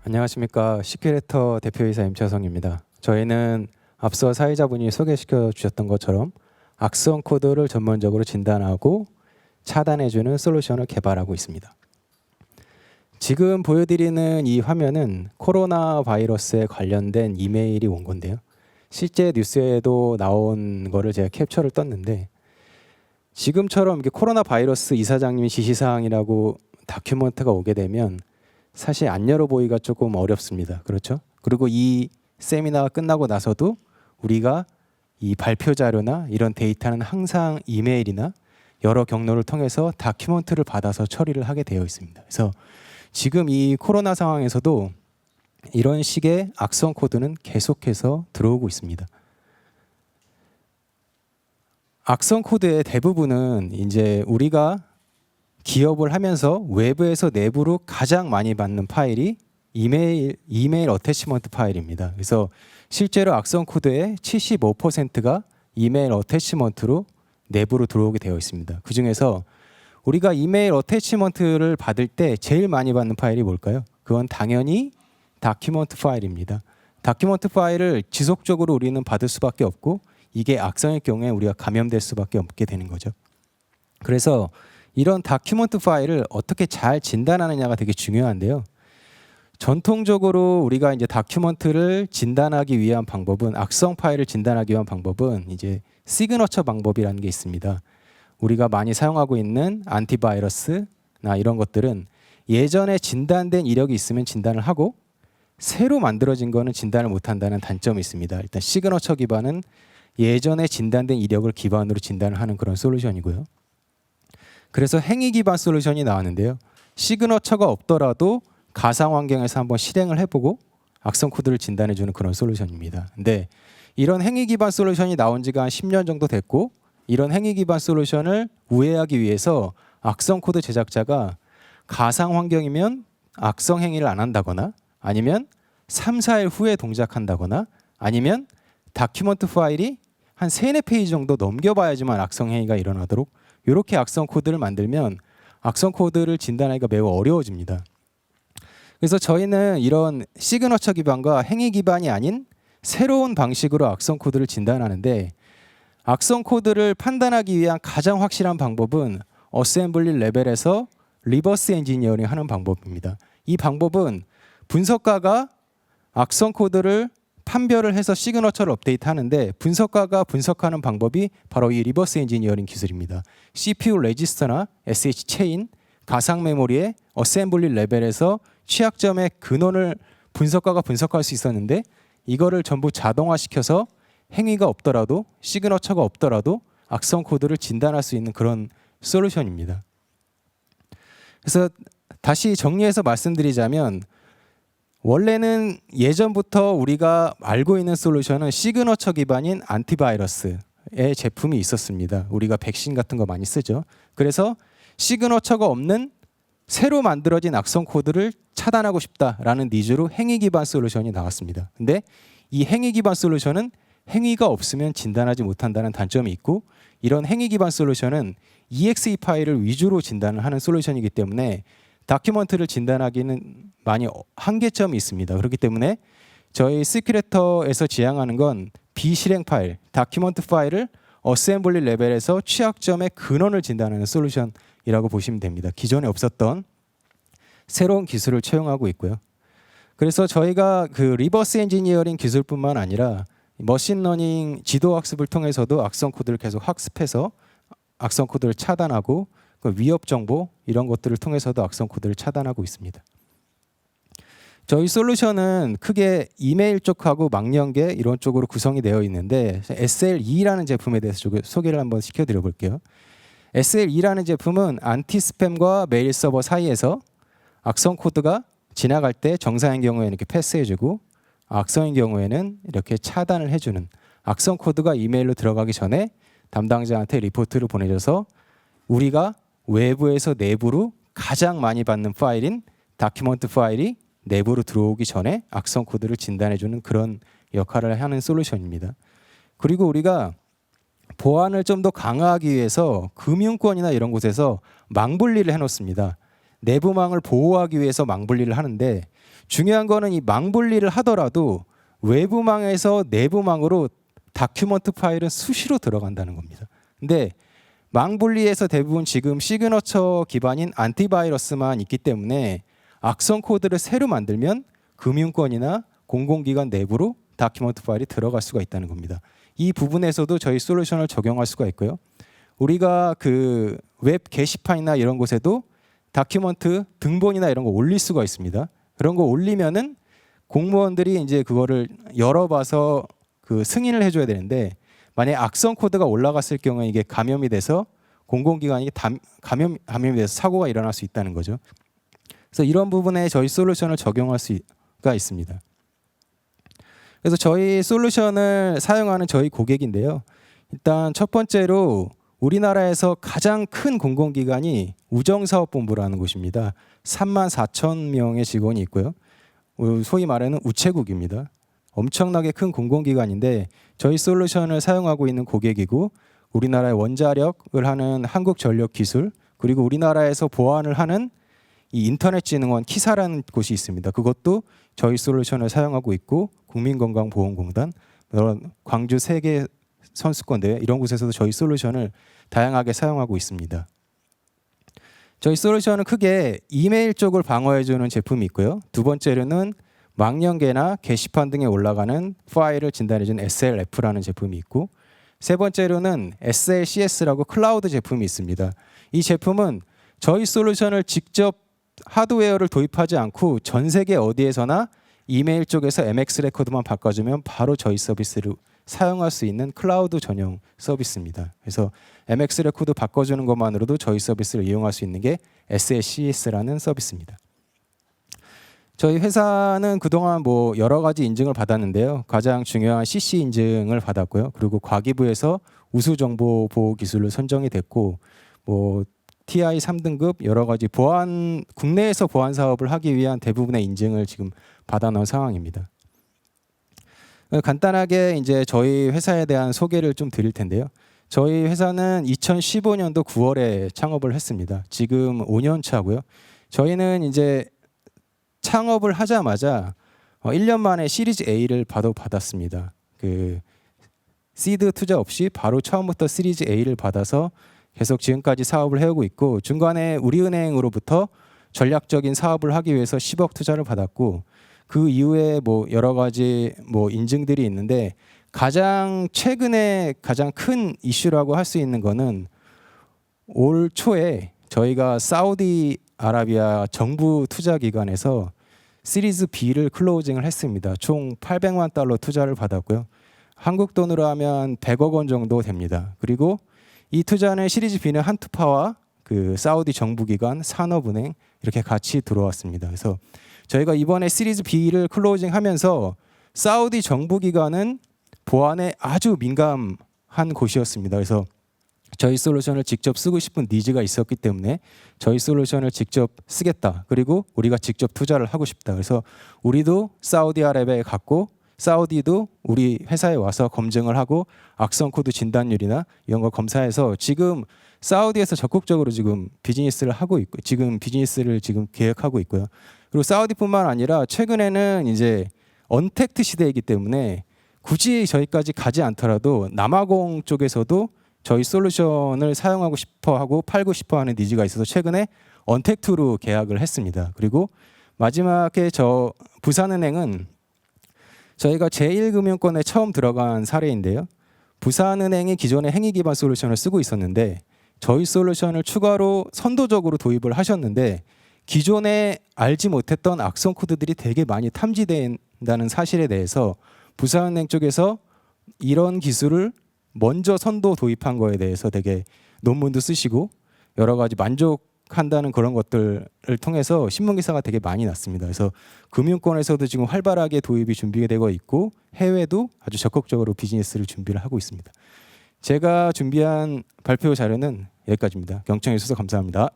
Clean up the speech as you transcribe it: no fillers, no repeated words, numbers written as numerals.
안녕하십니까. 시큐레이터 대표이사 임차성입니다. 저희는 앞서 사회자분이 소개시켜 주셨던 것처럼 악성 코드를 전문적으로 진단하고 차단해주는 솔루션을 개발하고 있습니다. 지금 보여드리는 이 화면은 코로나 바이러스에 관련된 이메일이 온 건데요. 실제 뉴스에도 나온 거를 제가 캡처를 떴는데, 지금처럼 이렇게 코로나 바이러스 이사장님이 지시사항이라고 다큐멘트가 오게 되면 사실 안 열어보기가 조금 어렵습니다. 그렇죠? 그리고 이 세미나가 끝나고 나서도 우리가 이 발표 자료나 이런 데이터는 항상 이메일이나 여러 경로를 통해서 다큐멘트를 받아서 처리를 하게 되어 있습니다. 그래서 지금 이 코로나 상황에서도 이런 식의 악성 코드는 계속해서 들어오고 있습니다. 악성 코드의 대부분은 이제 우리가 기업을 하면서 외부에서 내부로 가장 많이 받는 파일이 이메일 어태치먼트 파일입니다. 그래서 실제로 악성 코드의 75%가 이메일 어태치먼트로 내부로 들어오게 되어 있습니다. 그 중에서 우리가 이메일 어태치먼트를 받을 때 제일 많이 받는 파일이 뭘까요? 그건 당연히 다큐멘트 파일입니다. 다큐멘트 파일을 지속적으로 우리는 받을 수밖에 없고, 이게 악성일 경우에 우리가 감염될 수밖에 없게 되는 거죠. 그래서 이런 다큐멘트 파일을 어떻게 잘 진단하느냐가 되게 중요한데요. 전통적으로 우리가 이제 다큐멘트를 진단하기 위한 방법은, 악성 파일을 진단하기 위한 방법은 이제 시그너처 방법이라는 게 있습니다. 우리가 많이 사용하고 있는 안티바이러스나 이런 것들은 예전에 진단된 이력이 있으면 진단을 하고, 새로 만들어진 거는 진단을 못한다는 단점이 있습니다. 일단 시그너처 기반은 예전에 진단된 이력을 기반으로 진단을 하는 그런 솔루션이고요. 그래서 행위 기반 솔루션이 나왔는데요. 시그너처가 없더라도 가상 환경에서 한번 실행을 해보고 악성 코드를 진단해주는 그런 솔루션입니다. 근데 이런 행위 기반 솔루션이 나온 지가 한 10년 정도 됐고, 이런 행위 기반 솔루션을 우회하기 위해서 악성 코드 제작자가 가상 환경이면 악성 행위를 안 한다거나, 아니면 3, 4일 후에 동작한다거나, 아니면 다큐멘트 파일이 한 3, 4페이지 정도 넘겨봐야지만 악성 행위가 일어나도록, 이렇게 악성 코드를 만들면 악성 코드를 진단하기가 매우 어려워집니다. 그래서 저희는 이런 시그너처 기반과 행위 기반이 아닌 새로운 방식으로 악성 코드를 진단하는데, 악성 코드를 판단하기 위한 가장 확실한 방법은 어셈블리 레벨에서 리버스 엔지니어링 하는 방법입니다. 이 방법은 분석가가 악성 코드를 판별을 해서 시그너처를 업데이트하는데, 분석가가 분석하는 방법이 바로 이 리버스 엔지니어링 기술입니다. CPU 레지스터나 SH 체인, 가상 메모리의 어셈블리 레벨에서 취약점의 근원을 분석가가 분석할 수 있었는데, 이거를 전부 자동화시켜서 행위가 없더라도, 시그너처가 없더라도 악성 코드를 진단할 수 있는 그런 솔루션입니다. 그래서 다시 정리해서 말씀드리자면, 원래는 예전부터 우리가 알고 있는 솔루션은 시그너처 기반인 안티바이러스의 제품이 있었습니다. 우리가 백신 같은 거 많이 쓰죠. 그래서 시그너처가 없는 새로 만들어진 악성 코드를 차단하고 싶다라는 니즈로 행위 기반 솔루션이 나왔습니다. 근데 이 행위 기반 솔루션은 행위가 없으면 진단하지 못한다는 단점이 있고, 이런 행위 기반 솔루션은 EXE 파일을 위주로 진단을 하는 솔루션이기 때문에 다큐멘트를 진단하기는 많이 한계점이 있습니다. 그렇기 때문에 저희 시큐레이터에서 지향하는 건 비실행 파일, 다큐멘트 파일을 어셈블리 레벨에서 취약점의 근원을 진단하는 솔루션이라고 보시면 됩니다. 기존에 없었던 새로운 기술을 채용하고 있고요. 그래서 저희가 그 리버스 엔지니어링 기술뿐만 아니라 머신러닝 지도 학습을 통해서도 악성 코드를 계속 학습해서 악성 코드를 차단하고, 그 위협 정보 이런 것들을 통해서도 악성 코드를 차단하고 있습니다. 저희 솔루션은 크게 이메일 쪽하고 망연계 이런 쪽으로 구성이 되어 있는데, SLE라는 제품에 대해서 소개를 한번 시켜드려 볼게요. SLE라는 제품은 안티 스팸과 메일 서버 사이에서 악성 코드가 지나갈 때 정상인 경우에는 이렇게 패스해주고, 악성인 경우에는 이렇게 차단을 해주는, 악성 코드가 이메일로 들어가기 전에 담당자한테 리포트를 보내줘서 우리가 외부에서 내부로 가장 많이 받는 파일인 다큐멘트 파일이 내부로 들어오기 전에 악성 코드를 진단해주는 그런 역할을 하는 솔루션입니다. 그리고 우리가 보안을 좀 더 강화하기 위해서 금융권이나 이런 곳에서 망분리를 해놓습니다. 내부망을 보호하기 위해서 망분리를 하는데, 중요한 거는 이 망 분리를 하더라도 외부망에서 내부망으로 다큐먼트 파일은 수시로 들어간다는 겁니다. 근데 망 분리에서 대부분 지금 시그너처 기반인 안티바이러스만 있기 때문에 악성 코드를 새로 만들면 금융권이나 공공기관 내부로 다큐먼트 파일이 들어갈 수가 있다는 겁니다. 이 부분에서도 저희 솔루션을 적용할 수가 있고요. 우리가 그 웹 게시판이나 이런 곳에도 다큐먼트 등본이나 이런 거 올릴 수가 있습니다. 그런 거 올리면은 공무원들이 이제 그거를 열어봐서 그 승인을 해줘야 되는데 만약에 악성 코드가 올라갔을 경우에 이게 감염이 돼서 공공기관이 감염이 돼서 사고가 일어날 수 있다는 거죠. 그래서 이런 부분에 저희 솔루션을 적용할 수가 있습니다. 그래서 저희 솔루션을 사용하는 저희 고객인데요. 일단 첫 번째로 우리나라에서 가장 큰 공공기관이 우정사업본부라는 곳입니다. 34,000명의 직원이 있고요. 소위 말하는 우체국입니다. 엄청나게 큰 공공기관인데 저희 솔루션을 사용하고 있는 고객이고 우리나라의 원자력을 하는 한국전력기술 그리고 우리나라에서 보안을 하는 이 인터넷진흥원 키사라는 곳이 있습니다. 그것도 저희 솔루션을 사용하고 있고 국민건강보험공단, 광주 세계 선수권대회 이런 곳에서도 저희 솔루션을 다양하게 사용하고 있습니다. 저희 솔루션은 크게 이메일 쪽을 방어해주는 제품이 있고요. 두 번째로는 망연계나 게시판 등에 올라가는 파일을 진단해주는 SLF라는 제품이 있고 세 번째로는 SLCS라고 클라우드 제품이 있습니다. 이 제품은 저희 솔루션을 직접 하드웨어를 도입하지 않고 전 세계 어디에서나 이메일 쪽에서 MX 레코드만 바꿔주면 바로 저희 서비스를 사용할 수 있는 클라우드 전용 서비스입니다. 그래서 MX 레코드 바꿔주는 것만으로도 저희 서비스를 이용할 수 있는 게 SLCS라는 서비스입니다. 저희 회사는 그동안 뭐 여러 가지 인증을 받았는데요. 가장 중요한 CC 인증을 받았고요. 그리고 과기부에서 우수 정보 보호 기술로 선정이 됐고 뭐 TI 3등급 여러 가지 보안 국내에서 보안 사업을 하기 위한 대부분의 인증을 지금 받아놓은 상황입니다. 간단하게 이제 저희 회사에 대한 소개를 좀 드릴 텐데요. 저희 회사는 2015년도 9월에 창업을 했습니다. 지금 5년 차고요. 저희는 이제 창업을 하자마자 1년 만에 시리즈 A를 받았습니다. 그 시드 투자 없이 바로 처음부터 시리즈 A를 받아서 계속 지금까지 사업을 해오고 있고 중간에 우리은행으로부터 전략적인 사업을 하기 위해서 10억 투자를 받았고 그 이후에 뭐 여러 가지 뭐 인증들이 있는데 가장 최근에 가장 큰 이슈라고 할 수 있는 거는 올 초에 저희가 사우디아라비아 정부 투자 기관에서 시리즈 B를 클로징을 했습니다. 총 800만 달러 투자를 받았고요. 한국 돈으로 하면 100억 원 정도 됩니다. 그리고 이 투자는 시리즈 B는 한투파와 그 사우디 정부기관, 산업은행 이렇게 같이 들어왔습니다. 그래서 저희가 이번에 시리즈 B를 클로징하면서 사우디 정부기관은 보안에 아주 민감한 곳이었습니다. 그래서 저희 솔루션을 직접 쓰고 싶은 니즈가 있었기 때문에 저희 솔루션을 직접 쓰겠다. 그리고 우리가 직접 투자를 하고 싶다. 그래서 우리도 사우디아라비아에 갔고 사우디도 우리 회사에 와서 검증을 하고 악성 코드 진단율이나 이런 거 검사해서 지금 사우디에서 적극적으로 지금 비즈니스를 하고 있고 지금 비즈니스를 지금 계획하고 있고요. 그리고 사우디뿐만 아니라 최근에는 이제 언택트 시대이기 때문에 굳이 저희까지 가지 않더라도 남아공 쪽에서도 저희 솔루션을 사용하고 싶어 하고 팔고 싶어 하는 니즈가 있어서 최근에 언택트로 계약을 했습니다. 그리고 마지막에 부산은행은 저희가 제1금융권에 처음 들어간 사례인데요. 부산은행이 기존의 행위 기반 솔루션을 쓰고 있었는데 저희 솔루션을 추가로 선도적으로 도입을 하셨는데 기존에 알지 못했던 악성 코드들이 되게 많이 탐지된다는 사실에 대해서 부산은행 쪽에서 이런 기술을 먼저 선도 도입한 거에 대해서 되게 논문도 쓰시고 여러 가지 만족한다는 그런 것들을 통해서 신문 기사가 되게 많이 났습니다. 그래서 금융권에서도 지금 활발하게 도입이 준비되고 있고 해외도 아주 적극적으로 비즈니스를 준비를 하고 있습니다. 제가 준비한 발표 자료는 여기까지입니다. 경청해 주셔서 감사합니다.